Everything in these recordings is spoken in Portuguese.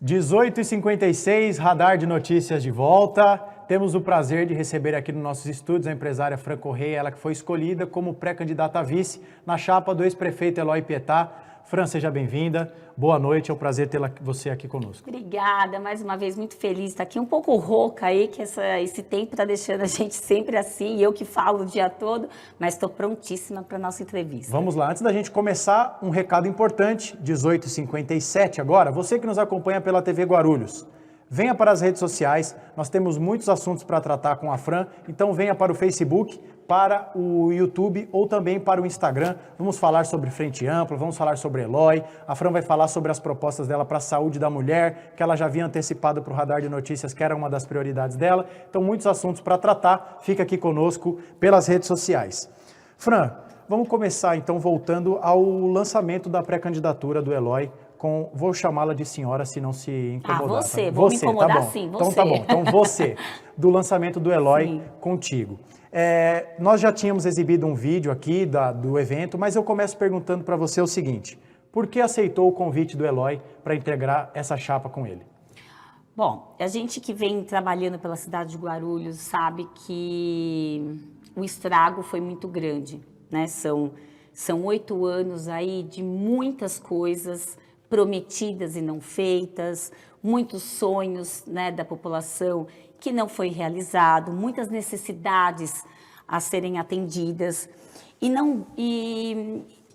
18h56, Radar de Notícias de volta. Temos o prazer de receber aqui nos nossos estúdios a empresária Fran Correia, ela que foi escolhida como pré-candidata a vice na chapa do ex-prefeito Eloy Pietá. Fran, seja bem-vinda. Boa noite, é um prazer ter você aqui conosco. Obrigada, mais uma vez, muito feliz de estar aqui. Um pouco rouca aí, que esse tempo está deixando a gente sempre assim, e eu que falo o dia todo, mas estou prontíssima para a nossa entrevista. Vamos lá, antes da gente começar, um recado importante, 18h57 agora, você que nos acompanha pela TV Guarulhos. Venha para as redes sociais, nós temos muitos assuntos para tratar com a Fran, então venha para o Facebook, para o YouTube ou também para o Instagram. Vamos falar sobre Frente Ampla, vamos falar sobre Eloy, a Fran vai falar sobre as propostas dela para a saúde da mulher, que ela já havia antecipado para o Radar de Notícias, que era uma das prioridades dela. Então, muitos assuntos para tratar, fica aqui conosco pelas redes sociais. Fran, vamos começar então voltando ao lançamento da pré-candidatura do Eloy, vou chamá-la de senhora se não se incomodar. Você, tá? vou me incomodar tá bom. sim, você. Então tá bom, então você, do lançamento do Eloy Sim. contigo. Nós já tínhamos exibido um vídeo aqui do evento, mas eu começo perguntando para você o seguinte, por que aceitou o convite do Eloy para integrar essa chapa com ele? Bom, a gente que vem trabalhando pela cidade de Guarulhos sabe que o estrago foi muito grande, né? São 8 anos aí de muitas coisas prometidas e não feitas, muitos sonhos, né, da população que não foi realizado, muitas necessidades a serem atendidas e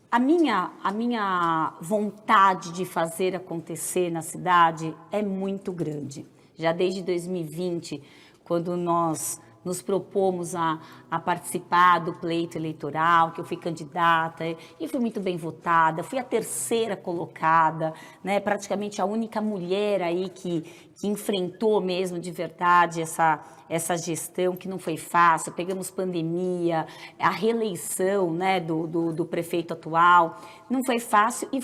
a minha vontade de fazer acontecer na cidade é muito grande. Já desde 2020, quando nós nos propomos a participar do pleito eleitoral, que eu fui candidata e fui muito bem votada, fui a terceira colocada, né, praticamente a única mulher aí que enfrentou mesmo de verdade essa gestão que não foi fácil, pegamos pandemia, a reeleição, né, do prefeito atual, não foi fácil e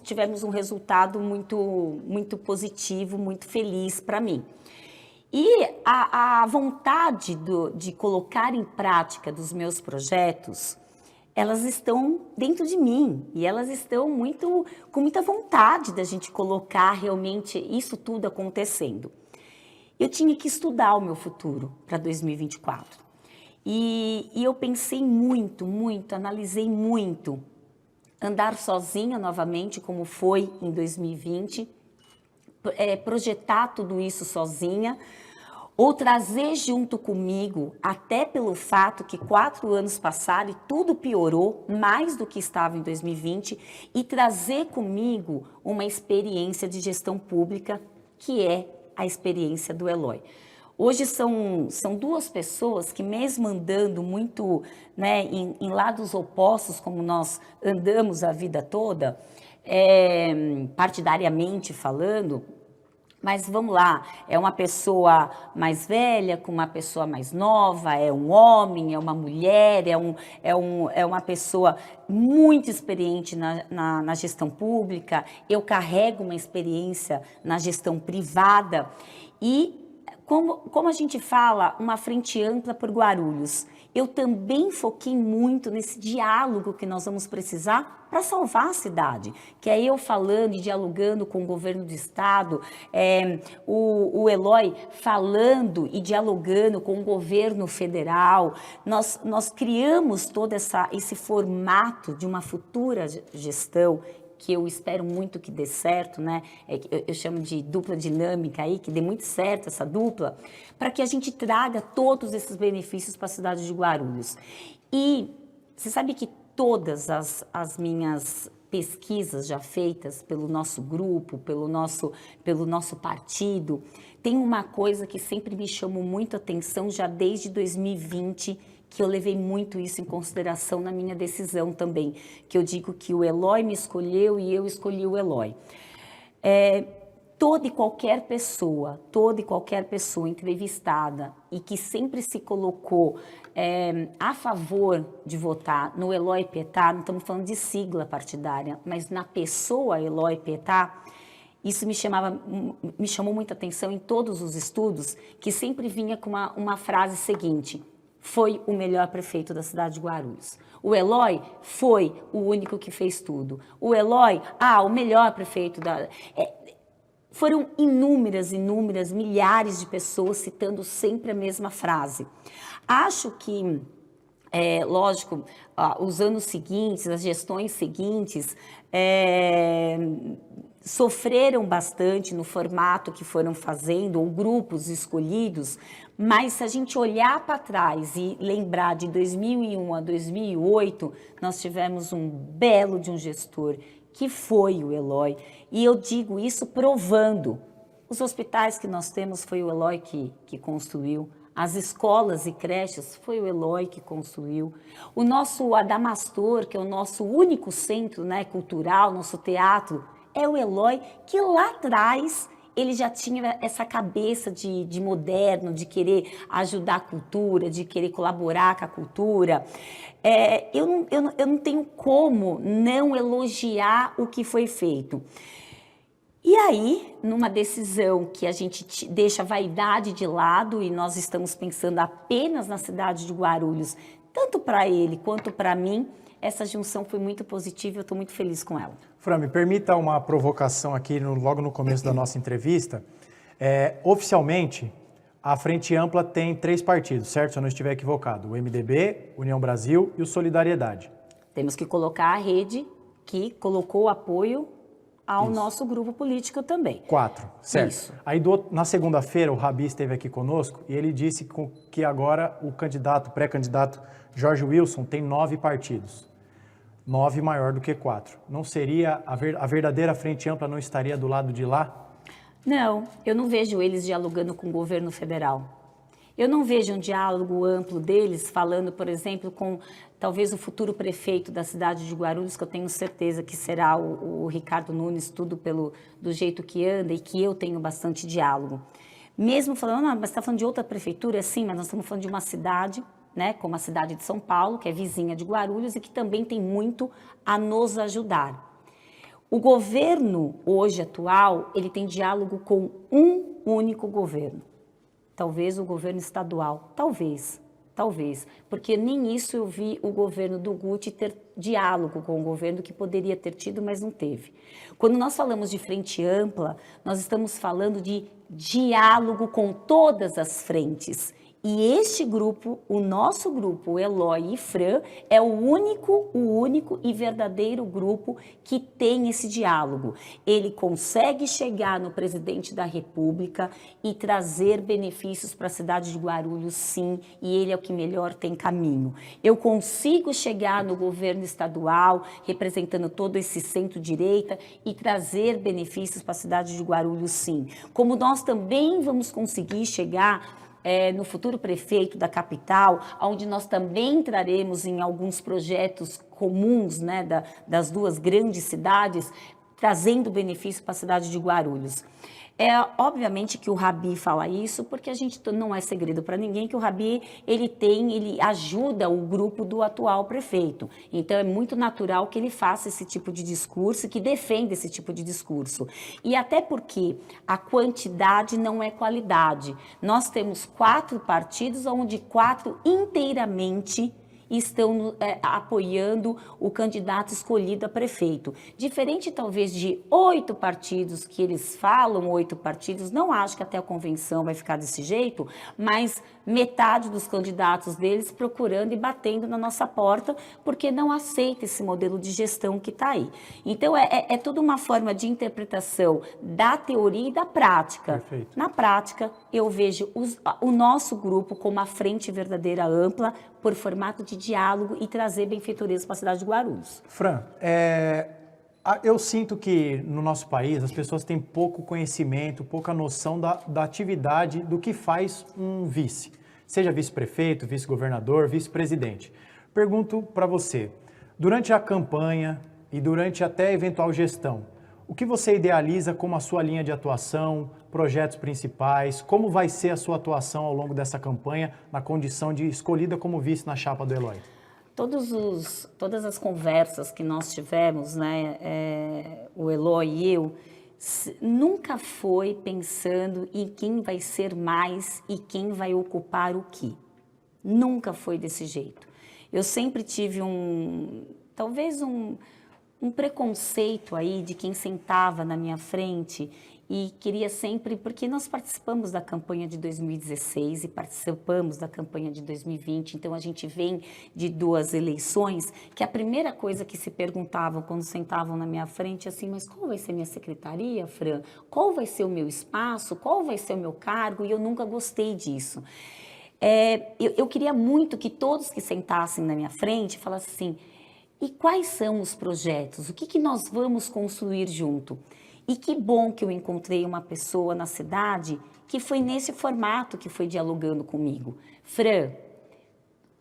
tivemos um resultado muito positivo, muito feliz para mim. E a vontade de colocar em prática dos meus projetos, elas estão dentro de mim e elas estão com muita vontade da gente colocar realmente isso tudo acontecendo. Eu tinha que estudar o meu futuro para 2024 e eu pensei muito, analisei muito, andar sozinha novamente como foi em 2020, projetar tudo isso sozinha, ou trazer junto comigo, até pelo fato que 4 anos passaram e tudo piorou mais do que estava em 2020, e trazer comigo uma experiência de gestão pública, que é a experiência do Eloy. Hoje são 2 pessoas que, mesmo andando muito, né, em lados opostos, como nós andamos a vida toda, partidariamente falando, mas vamos lá, é uma pessoa mais velha com uma pessoa mais nova, é um homem, é uma mulher, é uma pessoa muito experiente na gestão pública, eu carrego uma experiência na gestão privada e, como a gente fala, uma frente ampla por Guarulhos. Eu também foquei muito nesse diálogo que nós vamos precisar para salvar a cidade, que é eu falando e dialogando com o governo do estado, o Eloy falando e dialogando com o governo federal. Nós criamos todo esse formato de uma futura gestão, que eu espero muito que dê certo, né? Eu chamo de dupla dinâmica aí, que dê muito certo essa dupla, para que a gente traga todos esses benefícios para a cidade de Guarulhos. E você sabe que todas as minhas pesquisas já feitas pelo nosso grupo, pelo nosso partido, tem uma coisa que sempre me chamou muito a atenção já desde 2020, que eu levei muito isso em consideração na minha decisão também, que eu digo que o Eloy me escolheu e eu escolhi o Eloy. Toda e qualquer pessoa entrevistada e que sempre se colocou a favor de votar no Eloy Pietá, não estamos falando de sigla partidária, mas na pessoa Eloy Pietá, isso me chamou muita atenção em todos os estudos, que sempre vinha com uma frase seguinte: foi o melhor prefeito da cidade de Guarulhos. O Eloy foi o único que fez tudo. O Eloy, o melhor prefeito da... Foram inúmeras, milhares de pessoas citando sempre a mesma frase. Acho que, lógico, os anos seguintes, as gestões seguintes, sofreram bastante no formato que foram fazendo, ou grupos escolhidos, mas se a gente olhar para trás e lembrar de 2001 a 2008, nós tivemos um belo de um gestor, que foi o Elói, e eu digo isso provando. Os hospitais que nós temos foi o Elói que construiu, as escolas e creches foi o Elói que construiu, o nosso Adamastor, que é o nosso único centro, né, cultural, nosso teatro, é o Elói que lá atrás ele já tinha essa cabeça de moderno, de querer ajudar a cultura, de querer colaborar com a cultura. Eu não tenho como não elogiar o que foi feito. E aí, numa decisão que a gente deixa a vaidade de lado e nós estamos pensando apenas na cidade de Guarulhos, tanto para ele quanto para mim, essa junção foi muito positiva e eu estou muito feliz com ela. Fran, me permita uma provocação aqui logo no começo da nossa entrevista. Oficialmente, a Frente Ampla tem 3 partidos, certo? Se eu não estiver equivocado. O MDB, União Brasil e o Solidariedade. Temos que colocar a rede que colocou apoio ao Isso. nosso grupo político também. 4, certo. Isso. Aí na segunda-feira o Rabi esteve aqui conosco e ele disse que agora o pré-candidato Jorge Wilson tem 9 partidos. 9 maior do que 4. Não seria, a verdadeira Frente Ampla não estaria do lado de lá? Não, eu não vejo eles dialogando com o governo federal. Eu não vejo um diálogo amplo deles falando, por exemplo, com talvez o futuro prefeito da cidade de Guarulhos, que eu tenho certeza que será o Ricardo Nunes, tudo do jeito que anda e que eu tenho bastante diálogo. Mesmo falando, mas você está falando de outra prefeitura? Sim, mas nós estamos falando de uma cidade, né, como a cidade de São Paulo, que é vizinha de Guarulhos e que também tem muito a nos ajudar. O governo hoje atual, ele tem diálogo com um único governo. Talvez o governo estadual, talvez, porque nem isso eu vi o governo do Guti ter diálogo com o governo que poderia ter tido, mas não teve. Quando nós falamos de frente ampla, nós estamos falando de diálogo com todas as frentes. E este grupo, o nosso grupo, o Elói e Fran, é o único e verdadeiro grupo que tem esse diálogo. Ele consegue chegar no presidente da República e trazer benefícios para a cidade de Guarulhos, sim, e ele é o que melhor tem caminho. Eu consigo chegar no governo estadual, representando todo esse centro-direita, e trazer benefícios para a cidade de Guarulhos, sim. Como nós também vamos conseguir chegar no futuro prefeito da capital, onde nós também entraremos em alguns projetos comuns, né, das duas grandes cidades, trazendo benefício para a cidade de Guarulhos. Obviamente que o Rabi fala isso, porque a gente não é segredo para ninguém que o Rabi ele ajuda o grupo do atual prefeito. Então é muito natural que ele faça esse tipo de discurso, que defenda esse tipo de discurso. E até porque a quantidade não é qualidade. Nós temos 4 partidos, onde 4 inteiramente estão apoiando o candidato escolhido a prefeito. Diferente, talvez, de 8 partidos que eles falam, 8 partidos, não acho que até a convenção vai ficar desse jeito, mas metade dos candidatos deles procurando e batendo na nossa porta, porque não aceita esse modelo de gestão que está aí. Então, é toda uma forma de interpretação da teoria e da prática. Perfeito. Na prática, eu vejo o nosso grupo como a frente verdadeira ampla, por formato de diálogo e trazer benfeitorias para a cidade de Guarulhos. Fran, eu sinto que no nosso país as pessoas têm pouco conhecimento, pouca noção da atividade do que faz um vice, seja vice-prefeito, vice-governador, vice-presidente. Pergunto para você, durante a campanha e durante até a eventual gestão, o que você idealiza como a sua linha de atuação, projetos principais, como vai ser a sua atuação ao longo dessa campanha na condição de escolhida como vice na chapa do Elói? Todas as conversas que nós tivemos, né, o Elói e eu, nunca foi pensando em quem vai ser mais e quem vai ocupar o quê. Nunca foi desse jeito. Eu sempre tive talvez um preconceito aí de quem sentava na minha frente e queria sempre, porque nós participamos da campanha de 2016 e participamos da campanha de 2020, então a gente vem de 2 eleições, que a primeira coisa que se perguntavam quando sentavam na minha frente, assim, mas qual vai ser minha secretaria, Fran? Qual vai ser o meu espaço? Qual vai ser o meu cargo? E eu nunca gostei disso. Eu queria muito que todos que sentassem na minha frente falassem assim, e quais são os projetos? O que nós vamos construir junto? E que bom que eu encontrei uma pessoa na cidade que foi nesse formato que foi dialogando comigo. Fran,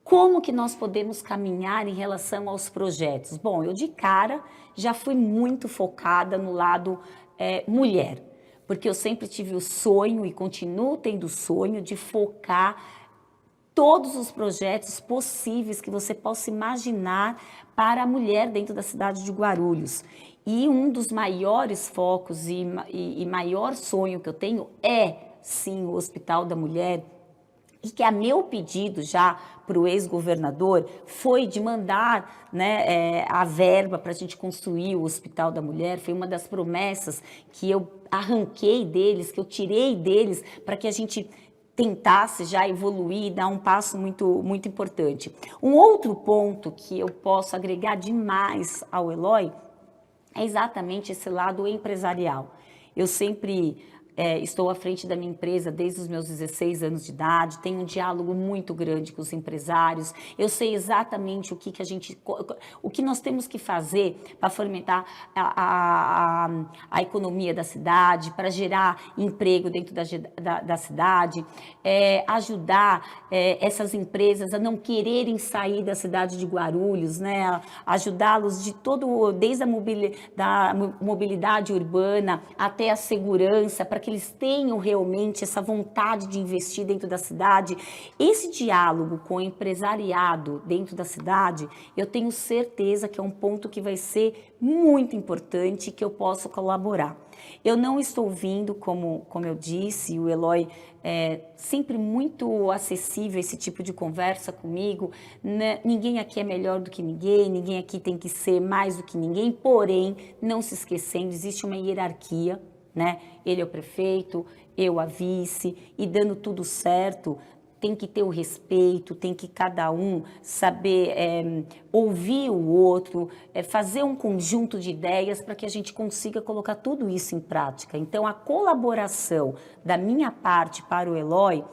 como que nós podemos caminhar em relação aos projetos? Bom, eu de cara já fui muito focada no lado mulher, porque eu sempre tive o sonho e continuo tendo o sonho de focar todos os projetos possíveis que você possa imaginar para a mulher dentro da cidade de Guarulhos. E um dos maiores focos e maior sonho que eu tenho é, sim, o Hospital da Mulher, e que a meu pedido já para o ex-governador foi de mandar, né, a verba para a gente construir o Hospital da Mulher. Foi uma das promessas que eu arranquei deles, que eu tirei deles, para que a gente tentasse já evoluir e dar um passo muito, muito importante. Um outro ponto que eu posso agregar demais ao Eloy é exatamente esse lado empresarial. Eu sempre estou à frente da minha empresa desde os meus 16 anos de idade, tenho um diálogo muito grande com os empresários, eu sei exatamente o que nós temos que fazer para fomentar a economia da cidade, para gerar emprego dentro da cidade, ajudar essas empresas a não quererem sair da cidade de Guarulhos, né? Ajudá-los desde a mobilidade urbana até a segurança, para que eles tenham realmente essa vontade de investir dentro da cidade. Esse diálogo com o empresariado dentro da cidade, eu tenho certeza que é um ponto que vai ser muito importante e que eu posso colaborar. Eu não estou vindo, como eu disse, o Eloy é sempre muito acessível a esse tipo de conversa comigo, né? Ninguém aqui é melhor do que ninguém aqui tem que ser mais do que ninguém, porém, não se esquecendo, existe uma hierarquia, né? Ele é o prefeito, eu a vice, e dando tudo certo, tem que ter o respeito, tem que cada um saber ouvir o outro, fazer um conjunto de ideias para que a gente consiga colocar tudo isso em prática. Então, a colaboração da minha parte para o Eloy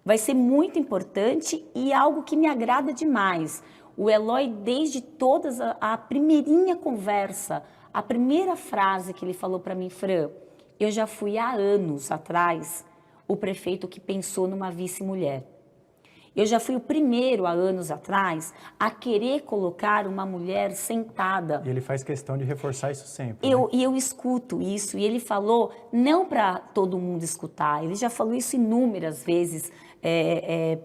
vai ser muito importante e algo que me agrada demais. O Eloy, desde todas a primeirinha conversa, a primeira frase que ele falou para mim, Fran, eu já fui há anos atrás o prefeito que pensou numa vice-mulher. Eu já fui o primeiro há anos atrás a querer colocar uma mulher sentada. E ele faz questão de reforçar isso sempre. E eu escuto isso, e ele falou não para todo mundo escutar, ele já falou isso inúmeras vezes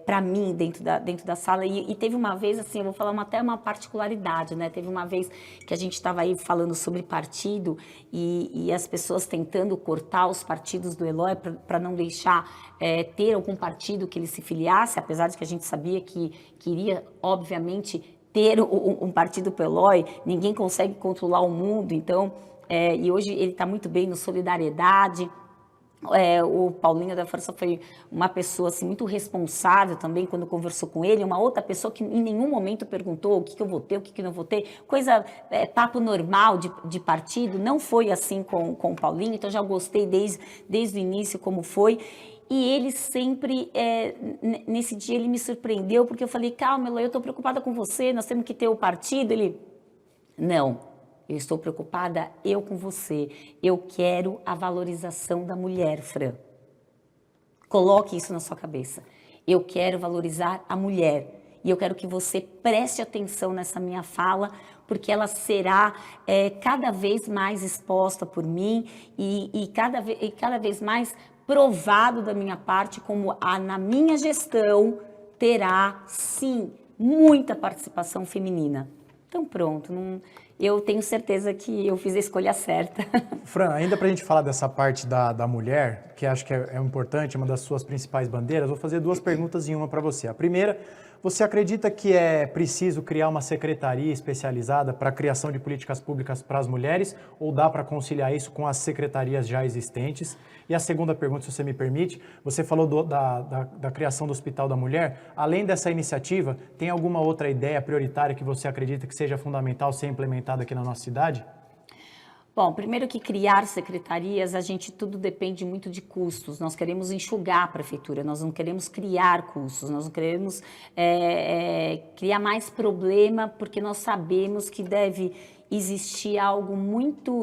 para mim dentro da sala, e teve uma vez, assim, eu vou falar até uma particularidade, né? Teve uma vez que a gente estava aí falando sobre partido e as pessoas tentando cortar os partidos do Eloy para não deixar ter algum partido que ele se filiasse, apesar de que a gente sabia que queria, obviamente, ter um partido pro Eloy, ninguém consegue controlar o mundo, então, e hoje ele está muito bem no Solidariedade. O Paulinho da Força foi uma pessoa assim, muito responsável também quando conversou com ele, uma outra pessoa que em nenhum momento perguntou o que eu votei, o que não votei, coisa, papo normal de partido, não foi assim com o Paulinho, então já gostei desde o início como foi. E ele sempre, nesse dia ele me surpreendeu, porque eu falei, calma, Eloy, eu estou preocupada com você, nós temos que ter o partido. Ele, não, eu estou preocupada eu com você, eu quero a valorização da mulher, Fran. Coloque isso na sua cabeça, eu quero valorizar a mulher, e eu quero que você preste atenção nessa minha fala, porque ela será cada vez mais exposta por mim e cada vez mais provado da minha parte como na minha gestão terá, sim, muita participação feminina. Então pronto, eu tenho certeza que eu fiz a escolha certa. Fran, ainda para a gente falar dessa parte da mulher, que acho que é importante, uma das suas principais bandeiras, vou fazer 2 perguntas em uma para você. A primeira, Você acredita que é preciso criar uma secretaria especializada para a criação de políticas públicas para as mulheres ou dá para conciliar isso com as secretarias já existentes? E a segunda pergunta, se você me permite, você falou da criação do Hospital da Mulher. Além dessa iniciativa, tem alguma outra ideia prioritária que você acredita que seja fundamental ser implementada aqui na nossa cidade? Bom, primeiro que criar secretarias, tudo depende muito de custos. Nós queremos enxugar a prefeitura, nós não queremos criar custos, nós não queremos criar mais problema, porque nós sabemos que deve existir algo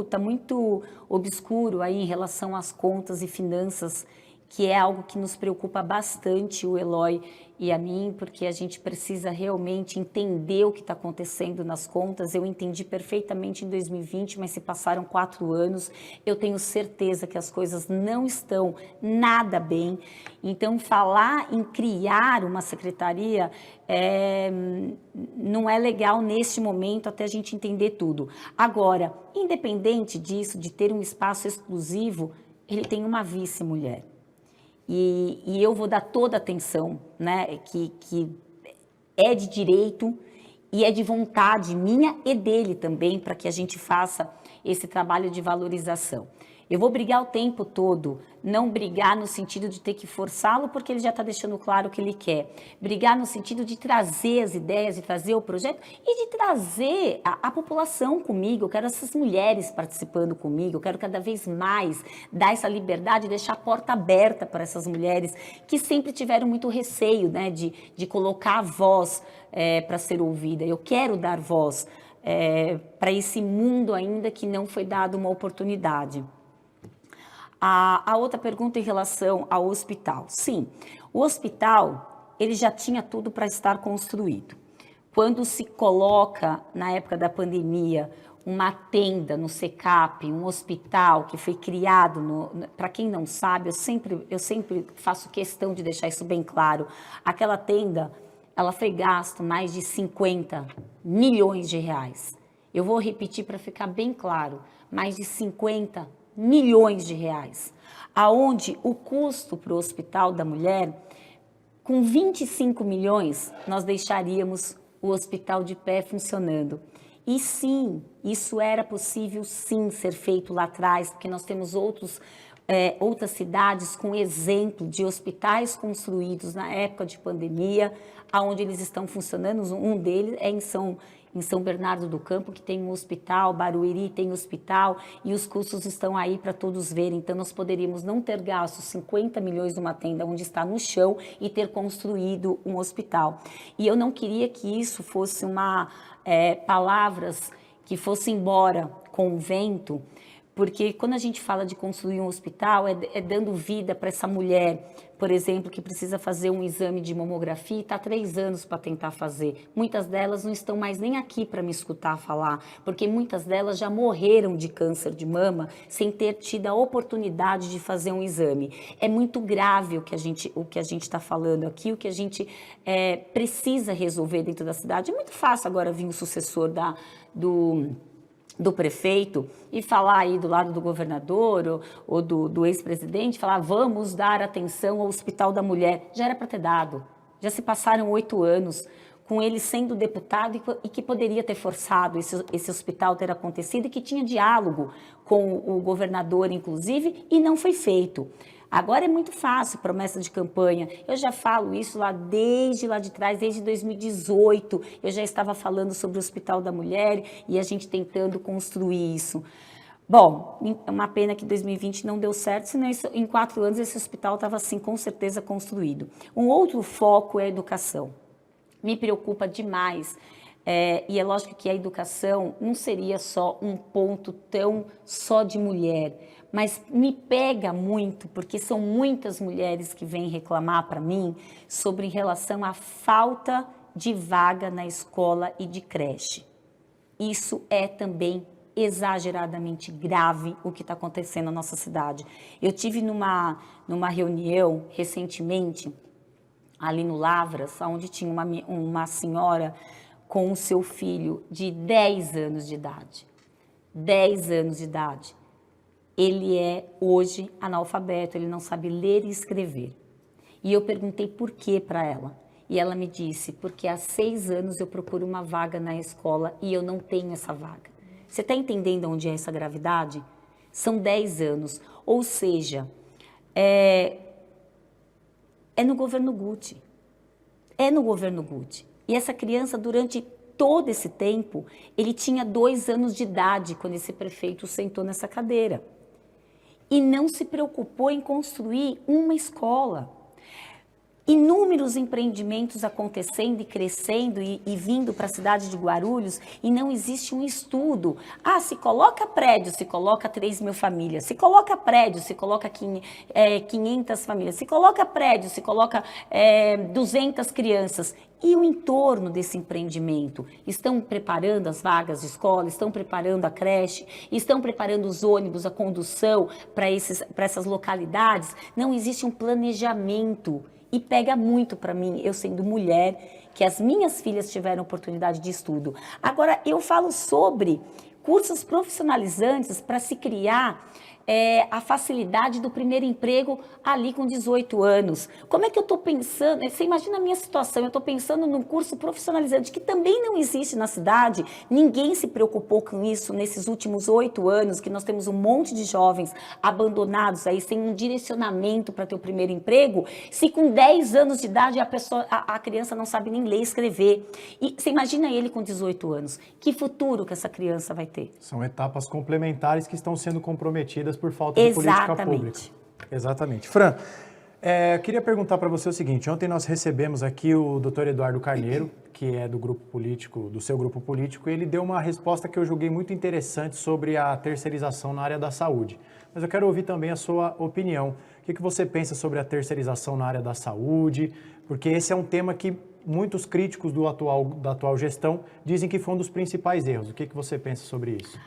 tá muito obscuro aí em relação às contas e finanças, que é algo que nos preocupa bastante, o Eloy e a mim, porque a gente precisa realmente entender o que está acontecendo nas contas. Eu entendi perfeitamente em 2020, mas se passaram 4 anos, eu tenho certeza que as coisas não estão nada bem. Então, falar em criar uma secretaria não é legal neste momento, até a gente entender tudo. Agora, independente disso, de ter um espaço exclusivo, ele tem uma vice-mulher. E eu vou dar toda a atenção, né, que é de direito e é de vontade minha e dele também, para que a gente faça esse trabalho de valorização. Eu vou brigar o tempo todo, não brigar no sentido de ter que forçá-lo, porque ele já está deixando claro o que ele quer. Brigar no sentido de trazer as ideias, de trazer o projeto e de trazer a população comigo. Eu quero essas mulheres participando comigo, eu quero cada vez mais dar essa liberdade, deixar a porta aberta para essas mulheres que sempre tiveram muito receio, né, de colocar a voz para ser ouvida. Eu quero dar voz para esse mundo ainda que não foi dado uma oportunidade. A outra pergunta em relação ao hospital. Sim, o hospital, ele já tinha tudo para estar construído. Quando se coloca, na época da pandemia, uma tenda no SECAP, um hospital que foi criado, para quem não sabe, eu sempre faço questão de deixar isso bem claro, aquela tenda, ela foi gasto mais de 50 milhões de reais. Eu vou repetir para ficar bem claro, mais de 50 milhões de reais, aonde o custo para o Hospital da Mulher, com 25 milhões, nós deixaríamos o hospital de pé funcionando. E sim, isso era possível sim ser feito lá atrás, porque nós temos outras cidades com exemplo de hospitais construídos na época de pandemia, aonde eles estão funcionando. Um deles é em São Bernardo do Campo, que tem um hospital, Barueri tem hospital, e os custos estão aí para todos verem. Então, nós poderíamos não ter gasto 50 milhões numa tenda onde está no chão e ter construído um hospital. E eu não queria que isso fosse palavras que fossem embora com o vento, porque quando a gente fala de construir um hospital, é dando vida para essa mulher, por exemplo, que precisa fazer um exame de mamografia e está 3 anos para tentar fazer. Muitas delas não estão mais nem aqui para me escutar falar, porque muitas delas já morreram de câncer de mama sem ter tido a oportunidade de fazer um exame. É muito grave o que a gente está falando aqui, o que a gente precisa resolver dentro da cidade. É muito fácil agora vir o sucessor do prefeito e falar aí do lado do governador ou do ex-presidente, falar vamos dar atenção ao Hospital da Mulher. Já era para ter dado, já se passaram 8 anos com ele sendo deputado e que poderia ter forçado esse hospital ter acontecido e que tinha diálogo com o governador, inclusive, e não foi feito. Agora é muito fácil, promessa de campanha. Eu já falo isso desde lá de trás, desde 2018. Eu já estava falando sobre o Hospital da Mulher e a gente tentando construir isso. Bom, é uma pena que 2020 não deu certo, senão em 4 anos esse hospital estava, assim, com certeza construído. Um outro foco é a educação. Me preocupa demais. E é lógico que a educação não seria só um ponto tão só de mulher, mas me pega muito, porque são muitas mulheres que vêm reclamar para mim sobre em relação à falta de vaga na escola e de creche. Isso é também exageradamente grave o que está acontecendo na nossa cidade. Eu tive numa reunião recentemente, ali no Lavras, onde tinha uma senhora com o seu filho de 10 anos de idade. 10 anos de idade. Ele é hoje analfabeto, ele não sabe ler e escrever. E eu perguntei por quê para ela. E ela me disse, porque há 6 anos eu procuro uma vaga na escola e eu não tenho essa vaga. Você está entendendo onde é essa gravidade? São 10 anos. Ou seja, é no governo Guti. É no governo Guti. E essa criança, durante todo esse tempo, ele tinha 2 anos de idade quando esse prefeito sentou nessa cadeira. E não se preocupou em construir uma escola. Inúmeros empreendimentos acontecendo e crescendo e vindo para a cidade de Guarulhos e não existe um estudo. Se coloca prédio, se coloca 3.000 famílias, se coloca prédio, se coloca 500 famílias, se coloca prédio, se coloca 200 crianças. E o entorno desse empreendimento? Estão preparando as vagas de escola, estão preparando a creche, estão preparando os ônibus, a condução para essas localidades? Não existe um planejamento. E pega muito para mim, eu sendo mulher, que as minhas filhas tiveram oportunidade de estudo. Agora, eu falo sobre cursos profissionalizantes para se criar a facilidade do primeiro emprego ali com 18 anos. Como é que eu estou pensando? Você imagina a minha situação, eu estou pensando num curso profissionalizante que também não existe na cidade. Ninguém se preocupou com isso nesses últimos 8 anos, que nós temos um monte de jovens abandonados aí, sem um direcionamento para ter o primeiro emprego, se com 10 anos de idade a criança não sabe nem ler e escrever. E você imagina ele com 18 anos. Que futuro que essa criança vai ter? São etapas complementares que estão sendo comprometidas por falta de política pública. Exatamente. Fran, queria perguntar para você o seguinte, ontem nós recebemos aqui o Dr. Eduardo Carneiro, que é do grupo político, do seu grupo político, e ele deu uma resposta que eu julguei muito interessante sobre a terceirização na área da saúde. Mas eu quero ouvir também a sua opinião. O que você pensa sobre a terceirização na área da saúde? Porque esse é um tema que muitos críticos da atual gestão dizem que foi um dos principais erros. O que você pensa sobre isso?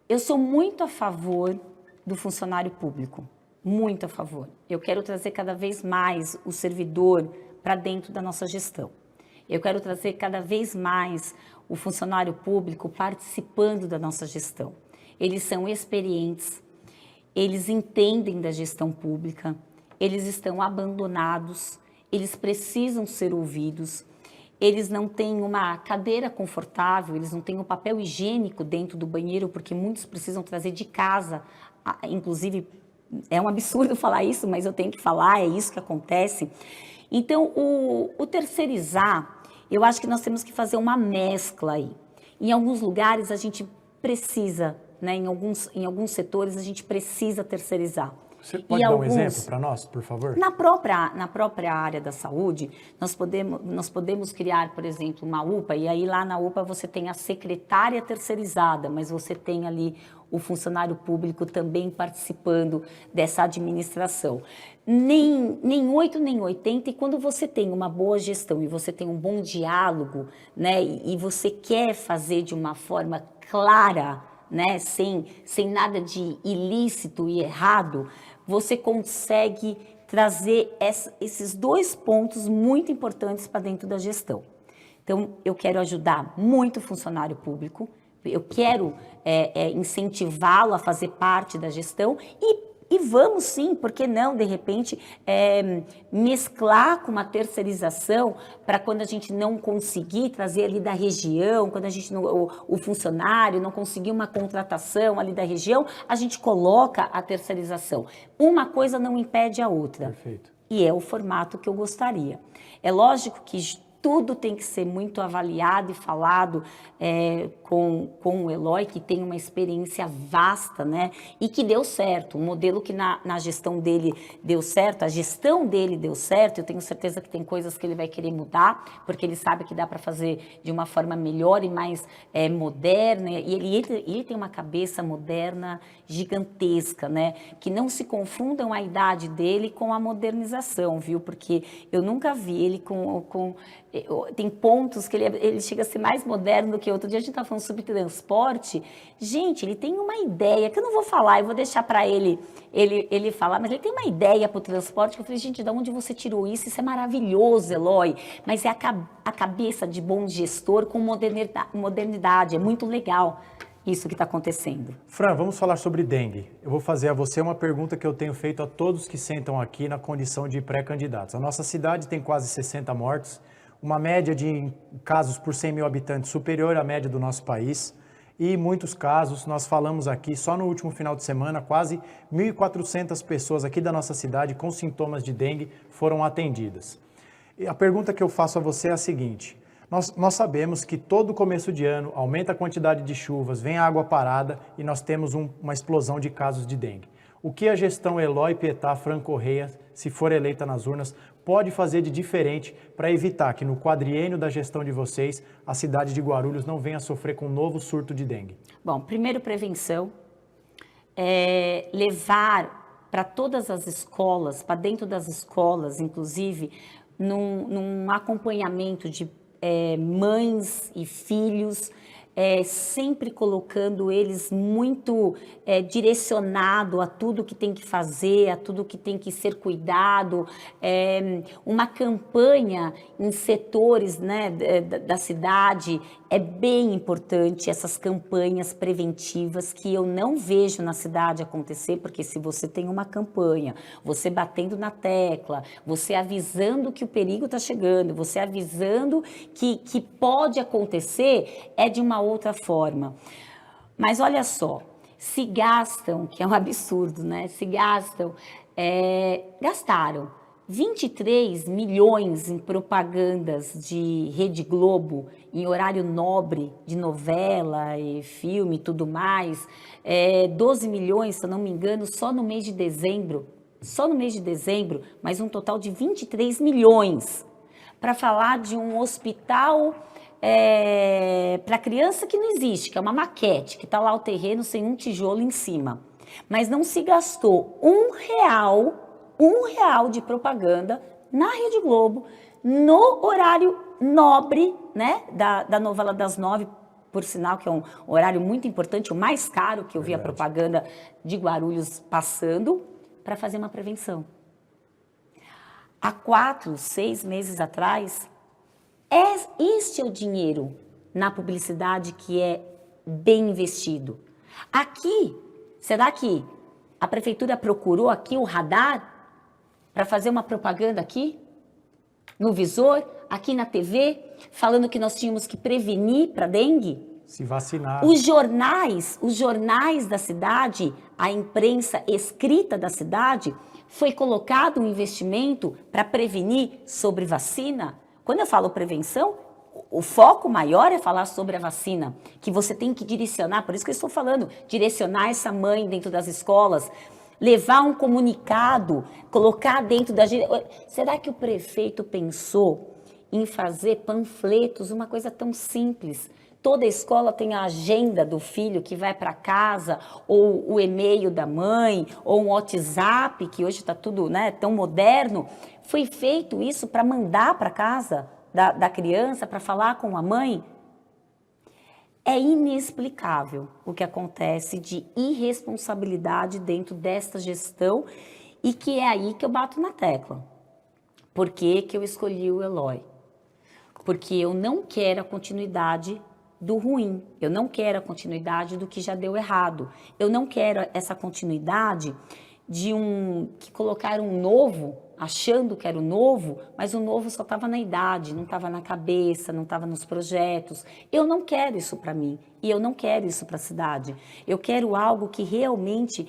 Eu sou muito a favor do funcionário público, muito a favor. Eu quero trazer cada vez mais o servidor para dentro da nossa gestão. Eu quero trazer cada vez mais o funcionário público participando da nossa gestão. Eles são experientes, eles entendem da gestão pública, eles estão abandonados, eles precisam ser ouvidos. Eles não têm uma cadeira confortável, eles não têm um papel higiênico dentro do banheiro, porque muitos precisam trazer de casa. Inclusive, é um absurdo falar isso, mas eu tenho que falar, é isso que acontece. Então, o terceirizar, eu acho que nós temos que fazer uma mescla aí. Em alguns lugares a gente precisa, né, em alguns setores a gente precisa terceirizar. Você pode dar um exemplo para nós, por favor? Na própria área da saúde, nós podemos criar, por exemplo, uma UPA, e aí lá na UPA você tem a secretária terceirizada, mas você tem ali o funcionário público também participando dessa administração. Nem 8, nem 80, e quando você tem uma boa gestão e você tem um bom diálogo, né, e você quer fazer de uma forma clara, né, sem nada de ilícito e errado, você consegue trazer esses 2 pontos muito importantes para dentro da gestão. Então, eu quero ajudar muito o funcionário público, eu quero incentivá-lo a fazer parte da gestão e vamos sim, por que não, de repente, mesclar com uma terceirização para quando a gente não conseguir trazer ali da região, quando a gente o funcionário não conseguir uma contratação ali da região, a gente coloca a terceirização. Uma coisa não impede a outra. Perfeito. E é o formato que eu gostaria. É lógico que tudo tem que ser muito avaliado e falado com o Eloy, que tem uma experiência vasta, né? E que deu certo. Um modelo que na gestão dele deu certo, a gestão dele deu certo. Eu tenho certeza que tem coisas que ele vai querer mudar, porque ele sabe que dá para fazer de uma forma melhor e mais moderna. E ele tem uma cabeça moderna gigantesca, né? Que não se confundam a idade dele com a modernização, viu? Porque eu nunca vi ele tem pontos que ele chega a ser mais moderno do que outro dia. A gente estava falando sobre transporte. Gente, ele tem uma ideia, que eu não vou falar, eu vou deixar para ele falar, mas ele tem uma ideia para o transporte, que eu falei, gente, de onde você tirou isso? Isso é maravilhoso, Eloy. Mas é a cabeça de bom gestor com modernidade, é muito legal. isso que está acontecendo. Fran, vamos falar sobre dengue. Eu vou fazer a você uma pergunta que eu tenho feito a todos que sentam aqui na condição de pré-candidatos. A nossa cidade tem quase 60 mortos, uma média de casos por 100 mil habitantes superior à média do nosso país. E em muitos casos, nós falamos aqui, só no último final de semana, quase 1.400 pessoas aqui da nossa cidade com sintomas de dengue foram atendidas. E a pergunta que eu faço a você é a seguinte: nós sabemos que todo começo de ano aumenta a quantidade de chuvas, vem a água parada e nós temos uma explosão de casos de dengue. O que a gestão Eloy Pietá Fran Correia, se for eleita nas urnas, pode fazer de diferente para evitar que no quadriênio da gestão de vocês, a cidade de Guarulhos não venha a sofrer com um novo surto de dengue? Bom, primeiro prevenção, levar para todas as escolas, para dentro das escolas, inclusive, num acompanhamento de mães e filhos, sempre colocando eles muito direcionado a tudo que tem que fazer, a tudo que tem que ser cuidado, uma campanha em setores, né, da cidade. É bem importante essas campanhas preventivas que eu não vejo na cidade acontecer, porque se você tem uma campanha, você batendo na tecla, você avisando que o perigo está chegando, você avisando que pode acontecer, é de uma outra forma. Mas olha só, se gastam, que é um absurdo, né? Gastaram 23 milhões em propagandas de Rede Globo, em horário nobre, de novela e filme e tudo mais. 12 milhões, se eu não me engano, só no mês de dezembro, mas um total de 23 milhões para falar de um hospital para criança que não existe, que é uma maquete, que está lá o terreno sem um tijolo em cima. Mas não se gastou um real de propaganda na Rede Globo, no horário nobre, né, da novela das 9, por sinal que é um horário muito importante, o mais caro que eu vi a propaganda de Guarulhos passando, para fazer uma prevenção. Há 4, 6 meses atrás, este é o dinheiro na publicidade que é bem investido. Aqui, será que a prefeitura procurou aqui o radar para fazer uma propaganda aqui, no visor, aqui na TV, falando que nós tínhamos que prevenir para dengue? Se vacinar. Os jornais da cidade, a imprensa escrita da cidade, foi colocado um investimento para prevenir sobre vacina. Quando eu falo prevenção, o foco maior é falar sobre a vacina, que você tem que direcionar, por isso que eu estou falando, direcionar essa mãe dentro das escolas, levar um comunicado, colocar dentro da... Será que o prefeito pensou em fazer panfletos, uma coisa tão simples? Toda escola tem a agenda do filho que vai para casa, ou o e-mail da mãe, ou um WhatsApp, que hoje está tudo, né, tão moderno. Foi feito isso para mandar para casa da criança, para falar com a mãe? É inexplicável o que acontece de irresponsabilidade dentro desta gestão, e que é aí que eu bato na tecla. Por que eu escolhi o Eloy? Porque eu não quero a continuidade do ruim, eu não quero a continuidade do que já deu errado, eu não quero essa continuidade de que colocaram um novo, achando que era o novo, mas o novo só estava na idade, não estava na cabeça, não estava nos projetos. Eu não quero isso para mim e eu não quero isso para a cidade. Eu quero algo que realmente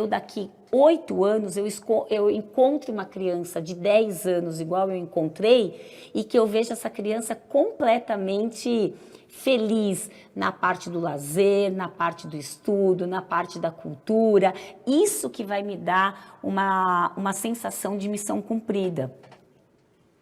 daqui 8 anos eu encontre uma criança de 10 anos igual eu encontrei, e que eu veja essa criança completamente feliz na parte do lazer, na parte do estudo, na parte da cultura. Isso que vai me dar uma sensação de missão cumprida.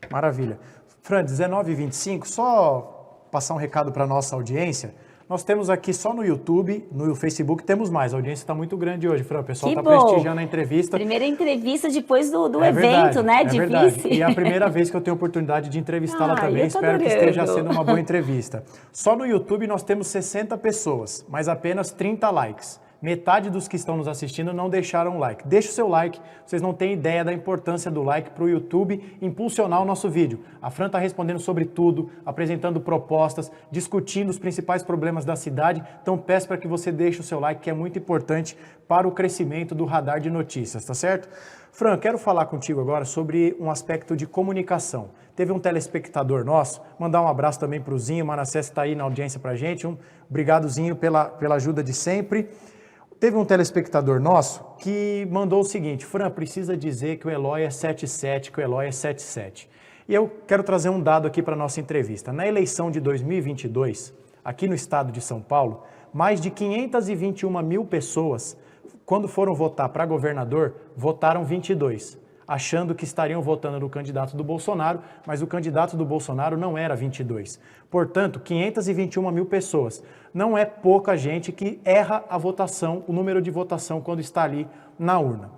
Maravilha. Fran, 19h25, só passar um recado para a nossa audiência. Nós temos aqui só no YouTube, no Facebook, temos mais. A audiência está muito grande hoje, Fran. O pessoal está prestigiando a entrevista. Primeira entrevista depois do evento, né? De vice. E é a primeira vez que eu tenho a oportunidade de entrevistá-la também. Espero que esteja sendo uma boa entrevista. Só no YouTube nós temos 60 pessoas, mas apenas 30 likes. Metade dos que estão nos assistindo não deixaram o like. Deixa o seu like, vocês não têm ideia da importância do like para o YouTube impulsionar o nosso vídeo. A Fran está respondendo sobre tudo, apresentando propostas, discutindo os principais problemas da cidade, então peço para que você deixe o seu like, que é muito importante para o crescimento do Radar de Notícias, tá certo? Fran, quero falar contigo agora sobre um aspecto de comunicação. Teve um telespectador nosso, mandar um abraço também para o Zinho, Manassés está aí na audiência para a gente, obrigadozinho pela ajuda de sempre. Teve um telespectador nosso que mandou o seguinte: Fran, precisa dizer que o Eloy é 77, que o Eloy é 77. E eu quero trazer um dado aqui para a nossa entrevista. Na eleição de 2022, aqui no estado de São Paulo, mais de 521 mil pessoas, quando foram votar para governador, votaram 22, achando que estariam votando no candidato do Bolsonaro, mas o candidato do Bolsonaro não era 22. Portanto, 521 mil pessoas. Não é pouca gente que erra a votação, o número de votação quando está ali na urna.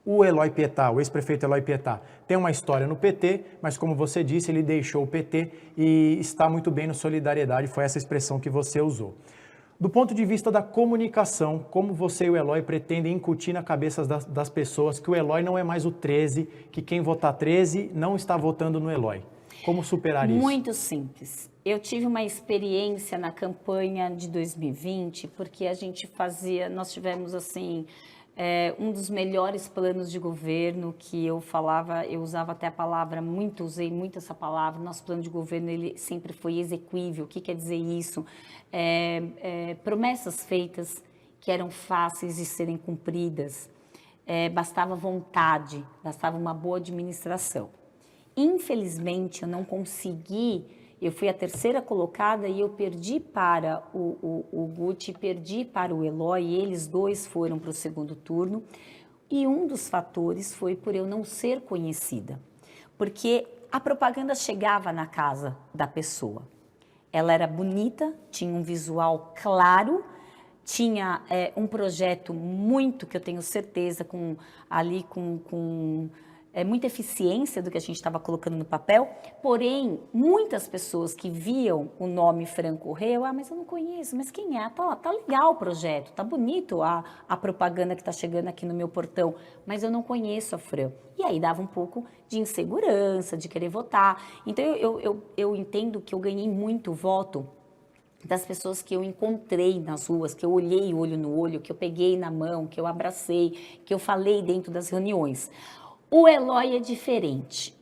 O Eloy Pietá, o ex-prefeito Eloy Pietá, tem uma história no PT, mas como você disse, ele deixou o PT e está muito bem no Solidariedade, foi essa expressão que você usou. Do ponto de vista da comunicação, como você e o Eloy pretendem incutir na cabeça das pessoas que o Eloy não é mais o 13, que quem votar 13 não está votando no Eloy? Como superar isso? Muito simples. Eu tive uma experiência na campanha de 2020, porque nós tivemos assim, um dos melhores planos de governo que eu usava até a palavra, usei muito essa palavra, nosso plano de governo ele sempre foi exequível. O que quer dizer isso? Promessas feitas que eram fáceis de serem cumpridas, bastava vontade, bastava uma boa administração. Infelizmente, eu não consegui, eu fui a terceira colocada e eu perdi para o Guti, perdi para o Eloy, e eles dois foram para o segundo turno. E um dos fatores foi por eu não ser conhecida, porque a propaganda chegava na casa da pessoa. Ela era bonita, tinha um visual claro, tinha um projeto que eu tenho certeza, com muita eficiência do que a gente estava colocando no papel, porém, muitas pessoas que viam o nome Fran Correa, mas eu não conheço, mas quem é? Tá legal o projeto, tá bonito a propaganda que está chegando aqui no meu portão, mas eu não conheço a Fran. E aí dava um pouco de insegurança, de querer votar. Então, eu entendo que eu ganhei muito voto das pessoas que eu encontrei nas ruas, que eu olhei olho no olho, que eu peguei na mão, que eu abracei, que eu falei dentro das reuniões. O Eloy é diferente.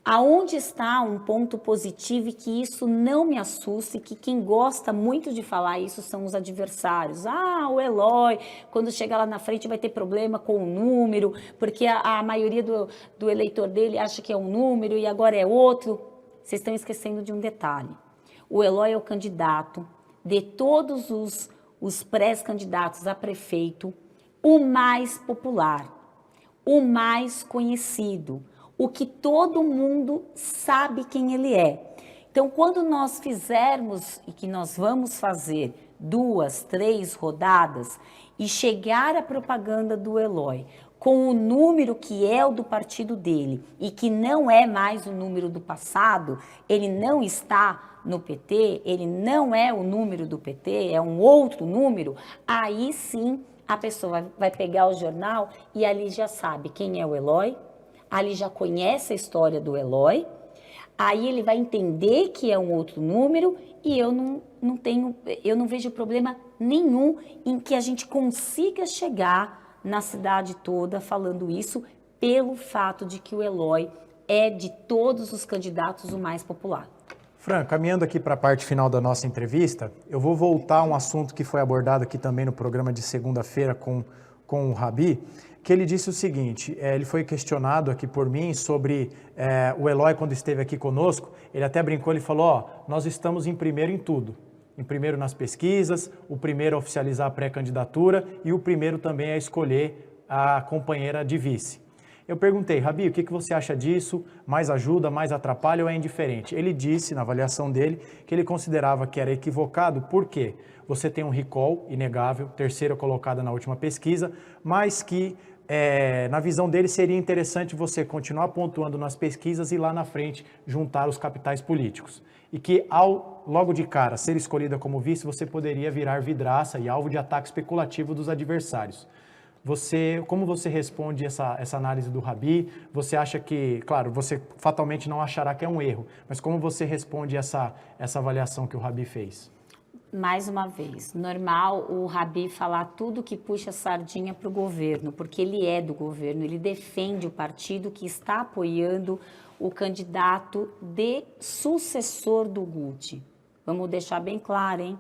Aonde está um ponto positivo e que isso não me assusta e que quem gosta muito de falar isso são os adversários. O Eloy, quando chegar lá na frente vai ter problema com o número, porque a maioria do eleitor dele acha que é um número e agora é outro. Vocês estão esquecendo de um detalhe. O Eloy é o candidato de todos os pré-candidatos a prefeito, o mais popular, o mais conhecido, o que todo mundo sabe quem ele é. Então, quando nós fizermos, e que nós vamos fazer 2, 3 rodadas, e chegar a propaganda do Eloy com o número que é o do partido dele, e que não é mais o número do passado, ele não está no PT, ele não é o número do PT, é um outro número, aí sim a pessoa vai pegar o jornal e ali já sabe quem é o Eloy, ali já conhece a história do Eloy, aí ele vai entender que é um outro número e eu não vejo problema nenhum em que a gente consiga chegar na cidade toda falando isso, pelo fato de que o Eloy é de todos os candidatos o mais popular. Fran, caminhando aqui para a parte final da nossa entrevista, eu vou voltar a um assunto que foi abordado aqui também no programa de segunda-feira com o Rabi, que ele disse o seguinte, ele foi questionado aqui por mim sobre o Eloy quando esteve aqui conosco, ele até brincou, ele falou, nós estamos em primeiro em tudo, em primeiro nas pesquisas, o primeiro a oficializar a pré-candidatura e o primeiro também a escolher a companheira de vice. Eu perguntei, Rabi, o que você acha disso? Mais ajuda, mais atrapalha ou é indiferente? Ele disse, na avaliação dele, que ele considerava que era equivocado, porque você tem um recall inegável, terceira colocada na última pesquisa, mas que na visão dele, seria interessante você continuar pontuando nas pesquisas e lá na frente juntar os capitais políticos. E que, ao logo de cara ser escolhida como vice, você poderia virar vidraça e alvo de ataque especulativo dos adversários. Como você responde essa análise do Rabi? Você acha que, claro, você fatalmente não achará que é um erro, mas como você responde essa avaliação que o Rabi fez? Mais uma vez, normal o Rabi falar tudo que puxa a sardinha para o governo, porque ele é do governo, ele defende o partido que está apoiando o candidato de sucessor do Guti. Vamos deixar bem claro, hein?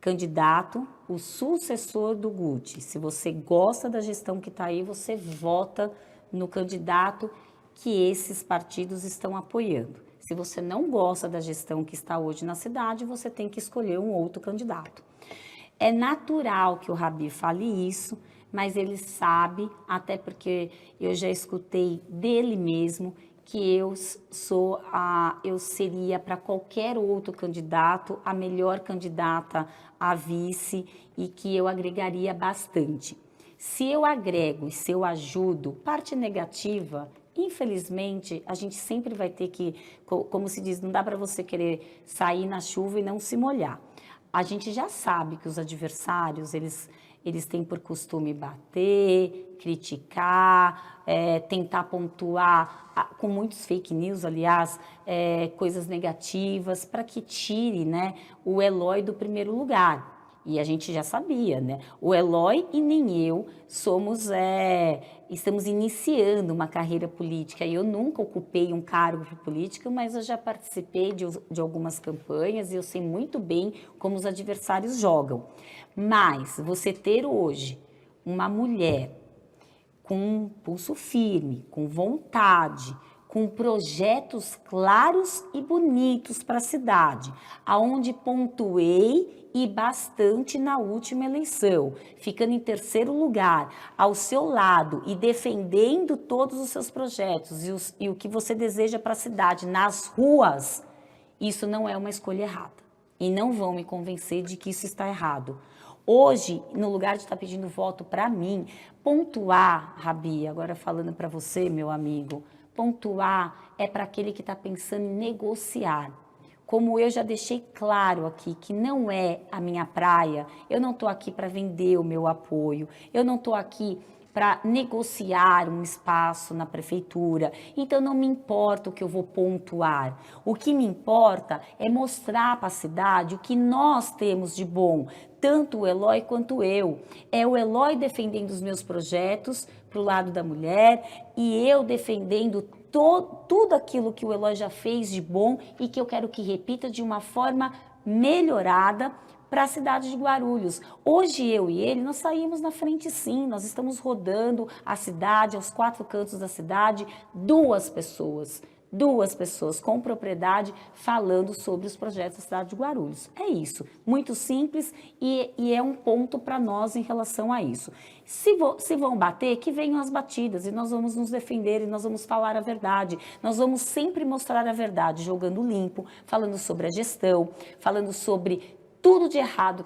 Candidato, o sucessor do Guti. Se você gosta da gestão que está aí, você vota no candidato que esses partidos estão apoiando. Se você não gosta da gestão que está hoje na cidade, você tem que escolher um outro candidato. É natural que o Rabi fale isso, mas ele sabe, até porque eu já escutei dele mesmo, que eu seria para qualquer outro candidato a melhor candidata a vice e que eu agregaria bastante. Se eu agrego e se eu ajudo, parte negativa, infelizmente, a gente sempre vai ter que, como se diz, não dá para você querer sair na chuva e não se molhar. A gente já sabe que os adversários, eles têm por costume bater, criticar, tentar pontuar, com muitos fake news, aliás, coisas negativas, para que tire, né, o Eloy do primeiro lugar. E a gente já sabia, né? O Eloy e nem eu estamos iniciando uma carreira política. Eu nunca ocupei um cargo político, mas eu já participei de algumas campanhas e eu sei muito bem como os adversários jogam. Mas você ter hoje uma mulher com pulso firme, com vontade, com projetos claros e bonitos para a cidade, aonde pontuei e bastante na última eleição, ficando em terceiro lugar, ao seu lado e defendendo todos os seus projetos e o que você deseja para a cidade nas ruas, isso não é uma escolha errada. E não vão me convencer de que isso está errado. Hoje, no lugar de estar pedindo voto para mim, pontuar, Rabi, agora falando para você, meu amigo, pontuar é para aquele que está pensando em negociar. Como eu já deixei claro aqui que não é a minha praia, eu não estou aqui para vender o meu apoio, eu não estou aqui para negociar um espaço na prefeitura, então não me importa o que eu vou pontuar. O que me importa é mostrar para a cidade o que nós temos de bom, tanto o Eloy quanto eu. É o Eloy defendendo os meus projetos para o lado da mulher e eu defendendo tudo aquilo que o Eloy já fez de bom e que eu quero que repita de uma forma melhorada para a cidade de Guarulhos. Hoje eu e ele, nós saímos na frente sim, nós estamos rodando a cidade, aos 4 cantos da cidade, duas pessoas com propriedade falando sobre os projetos da cidade de Guarulhos. É isso, muito simples e é um ponto para nós em relação a isso. Se vão bater, que venham as batidas e nós vamos nos defender e nós vamos falar a verdade. Nós vamos sempre mostrar a verdade, jogando limpo, falando sobre a gestão, falando sobre tudo de errado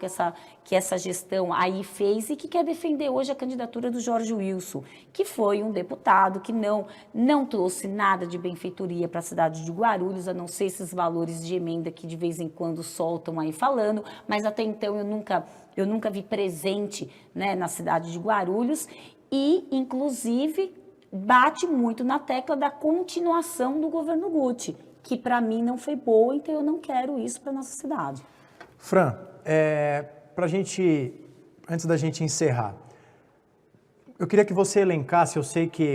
que essa gestão aí fez e que quer defender hoje a candidatura do Jorge Wilson, que foi um deputado que não trouxe nada de benfeitoria para a cidade de Guarulhos, a não ser esses valores de emenda que de vez em quando soltam aí falando, mas até então eu nunca vi presente, né, na cidade de Guarulhos e, inclusive, bate muito na tecla da continuação do governo Guti, que para mim não foi boa, então eu não quero isso para nossa cidade. Fran, antes da gente encerrar, eu queria que você elencasse,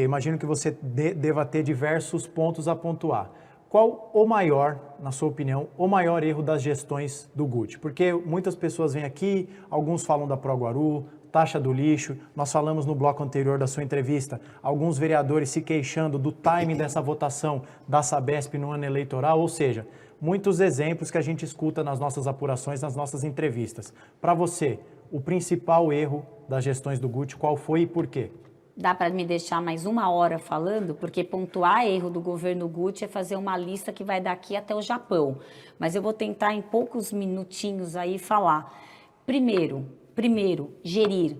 imagino que você deva ter diversos pontos a pontuar. Qual o maior, na sua opinião, o maior erro das gestões do Guti? Porque muitas pessoas vêm aqui, alguns falam da Proguaru, taxa do lixo, nós falamos no bloco anterior da sua entrevista, alguns vereadores se queixando do timing dessa votação da Sabesp no ano eleitoral, ou seja, muitos exemplos que a gente escuta nas nossas apurações, nas nossas entrevistas. Para você, o principal erro das gestões do Guti, qual foi e por quê? Dá para me deixar mais 1 hora falando? Porque pontuar erro do governo Guti é fazer uma lista que vai daqui até o Japão. Mas eu vou tentar em poucos minutinhos aí falar. Primeiro, gerir.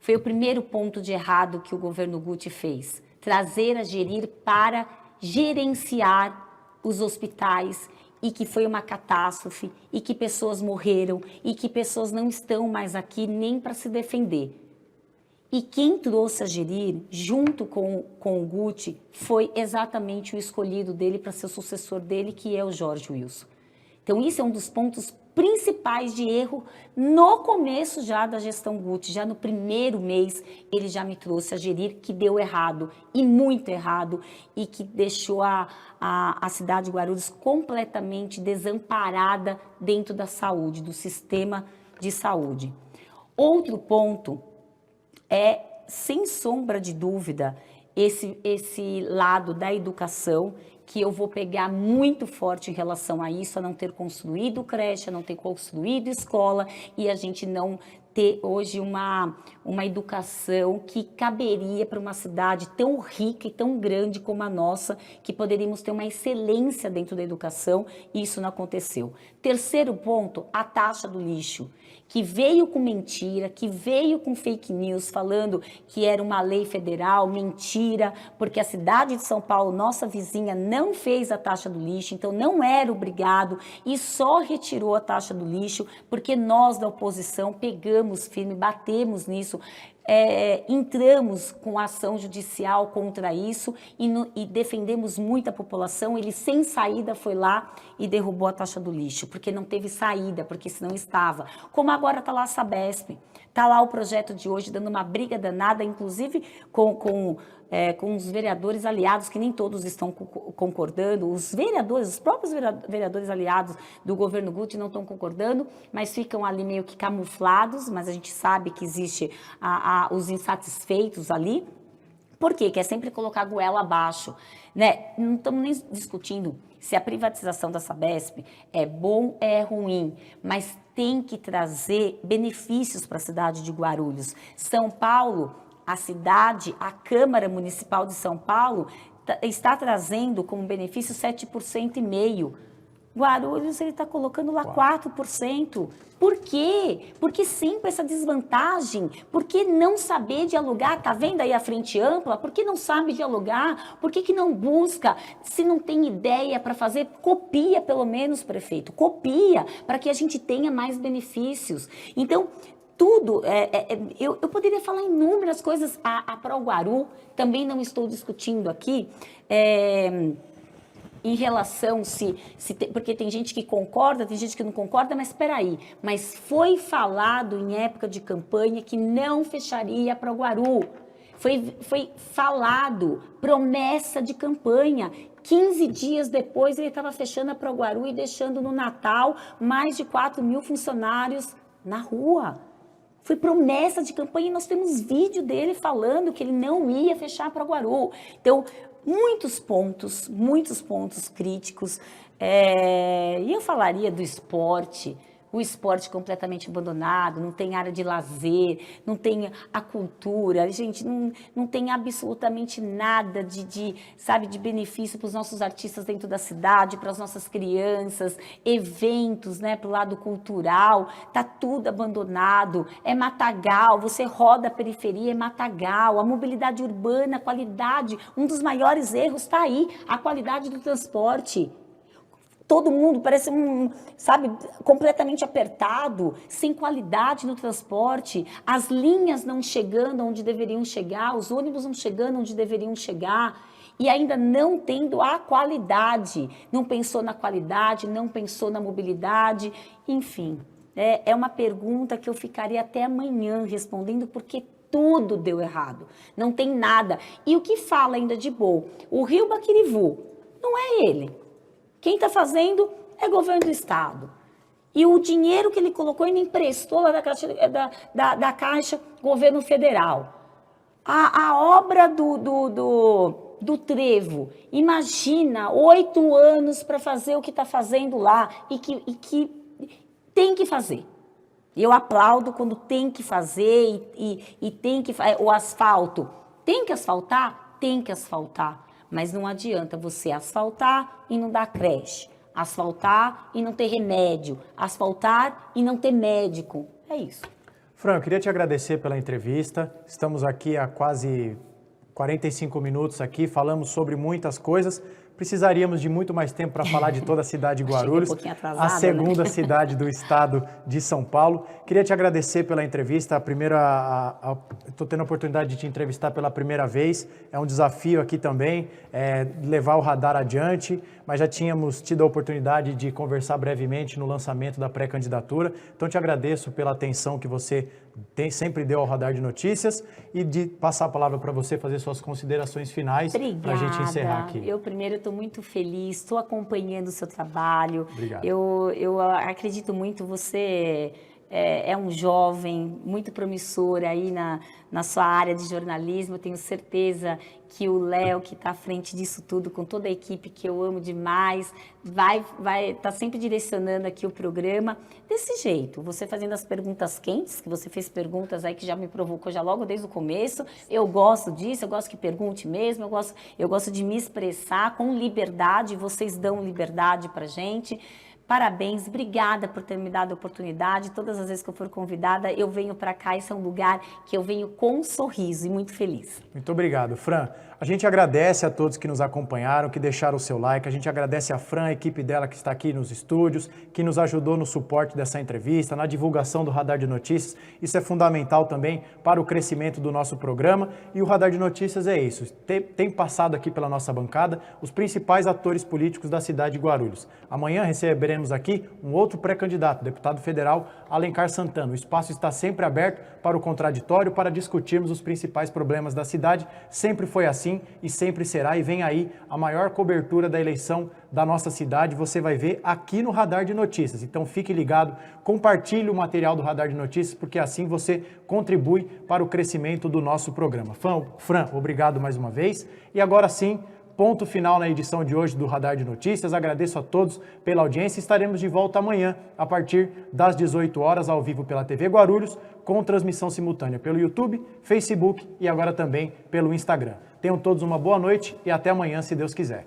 Foi o primeiro ponto de errado que o governo Guti fez. Trazer a Gerir para gerenciar os hospitais e que foi uma catástrofe e que pessoas morreram e que pessoas não estão mais aqui nem para se defender. E quem trouxe a Gerir, junto com o Guti, foi exatamente o escolhido dele para ser o sucessor dele, que é o Jorge Wilson. Então, isso é um dos pontos principais de erro no começo já da gestão Guti. Já no primeiro mês, ele já me trouxe a Gerir, que deu errado, e muito errado, e que deixou a cidade de Guarulhos completamente desamparada dentro da saúde, do sistema de saúde. Outro ponto é, sem sombra de dúvida, esse lado da educação, que eu vou pegar muito forte em relação a isso, a não ter construído creche, a não ter construído escola e a gente não ter hoje uma educação que caberia para uma cidade tão rica e tão grande como a nossa, que poderíamos ter uma excelência dentro da educação, e isso não aconteceu. Terceiro ponto, a taxa do lixo, que veio com mentira, que veio com fake news, falando que era uma lei federal, mentira, porque a cidade de São Paulo, nossa vizinha, não fez a taxa do lixo, então não era obrigado e só retirou a taxa do lixo porque nós da oposição pegamos firme, batemos nisso, entramos com ação judicial contra isso e defendemos muito a população. Ele, sem saída, foi lá e derrubou a taxa do lixo, porque não teve saída, porque senão estava. Como agora está lá a Sabesp, está lá o projeto de hoje dando uma briga danada, inclusive com os vereadores aliados, que nem todos estão concordando, os próprios vereadores aliados do governo Guti não estão concordando, mas ficam ali meio que camuflados, mas a gente sabe que existe os insatisfeitos ali. Por quê? Quer sempre colocar a goela abaixo, né? Não estamos nem discutindo se a privatização da Sabesp é bom ou é ruim, mas tem que trazer benefícios para a cidade de Guarulhos. São Paulo, a cidade, a Câmara Municipal de São Paulo está trazendo como benefício 7,5%. Guarulhos, ele está colocando lá 4%. Por quê? Porque sempre essa desvantagem. Por que não saber dialogar? Está vendo aí a frente ampla? Por que não sabe dialogar? Por que não busca? Se não tem ideia para fazer, copia pelo menos, prefeito. Copia, para que a gente tenha mais benefícios. Então, tudo, eu poderia falar inúmeras coisas. A Proguaru, também não estou discutindo aqui, em relação porque tem gente que concorda, tem gente que não concorda, mas espera aí. Mas foi falado em época de campanha que não fecharia a Proguaru. Foi falado, promessa de campanha. 15 dias depois ele estava fechando a Proguaru e deixando no Natal mais de 4.000 funcionários na rua. Foi promessa de campanha e nós temos vídeo dele falando que ele não ia fechar a Proguaru. Então, muitos pontos críticos. E eu falaria do esporte. O esporte completamente abandonado, não tem área de lazer, não tem a cultura, gente, não tem absolutamente nada de benefício para os nossos artistas dentro da cidade, para as nossas crianças, eventos, né, para o lado cultural, tá tudo abandonado, é matagal, você roda a periferia, é matagal, a mobilidade urbana, a qualidade, um dos maiores erros está aí, a qualidade do transporte. Todo mundo parece completamente apertado, sem qualidade no transporte, as linhas não chegando onde deveriam chegar, os ônibus não chegando onde deveriam chegar, e ainda não tendo a qualidade. Não pensou na qualidade, não pensou na mobilidade, enfim. É uma pergunta que eu ficaria até amanhã respondendo, porque tudo deu errado, não tem nada. E o que fala ainda de bom? O Rio Baquirivu, não é ele. Quem está fazendo é governo do estado. E o dinheiro que ele colocou, ele emprestou lá da Caixa Governo Federal. A obra do Trevo, imagina, 8 anos para fazer o que está fazendo lá e que tem que fazer. Eu aplaudo quando tem que fazer e tem que fazer. O asfalto, tem que asfaltar? Tem que asfaltar. Mas não adianta você asfaltar e não dar creche, asfaltar e não ter remédio, asfaltar e não ter médico. É isso. Fran, eu queria te agradecer pela entrevista. Estamos aqui há quase 45 minutos aqui, falamos sobre muitas coisas. Precisaríamos de muito mais tempo para falar de toda a cidade de Guarulhos, Cheguei um pouquinho atrasada, a segunda né? cidade do estado de São Paulo. Queria te agradecer pela entrevista. Estou tendo a oportunidade de te entrevistar pela primeira vez. É um desafio aqui também, levar o radar adiante, mas já tínhamos tido a oportunidade de conversar brevemente no lançamento da pré-candidatura. Então, te agradeço pela atenção que você sempre deu ao Radar de Notícias e de passar a palavra para você fazer suas considerações finais para a gente encerrar aqui. Eu primeiro estou muito feliz, estou acompanhando o seu trabalho. Obrigado. Eu acredito muito, você é um jovem muito promissor aí na sua área de jornalismo. Eu tenho certeza que o Léo, que está à frente disso tudo, com toda a equipe que eu amo demais, vai estar sempre direcionando aqui o programa desse jeito. Você fazendo as perguntas quentes, que você fez perguntas aí que já me provocou já logo desde o começo. Eu gosto disso, eu gosto que pergunte mesmo, eu gosto de me expressar com liberdade, vocês dão liberdade pra gente. Parabéns, obrigada por ter me dado a oportunidade. Todas as vezes que eu for convidada, eu venho para cá. Esse é um lugar que eu venho com um sorriso e muito feliz. Muito obrigado, Fran. A gente agradece a todos que nos acompanharam, que deixaram o seu like. A gente agradece a Fran, a equipe dela que está aqui nos estúdios, que nos ajudou no suporte dessa entrevista, na divulgação do Radar de Notícias. Isso é fundamental também para o crescimento do nosso programa. E o Radar de Notícias é isso. Tem passado aqui pela nossa bancada os principais atores políticos da cidade de Guarulhos. Amanhã receberemos aqui um outro pré-candidato, deputado federal Alencar Santana. O espaço está sempre aberto para o contraditório, para discutirmos os principais problemas da cidade. Sempre foi assim e sempre será. E vem aí a maior cobertura da eleição da nossa cidade. Você vai ver aqui no Radar de Notícias. Então fique ligado, compartilhe o material do Radar de Notícias, porque assim você contribui para o crescimento do nosso programa. Fran, obrigado mais uma vez. E agora sim, ponto final na edição de hoje do Radar de Notícias. Agradeço a todos pela audiência. Estaremos de volta amanhã, a partir das 18 horas, ao vivo pela TV Guarulhos, com transmissão simultânea pelo YouTube, Facebook e agora também pelo Instagram. Tenham todos uma boa noite e até amanhã, se Deus quiser.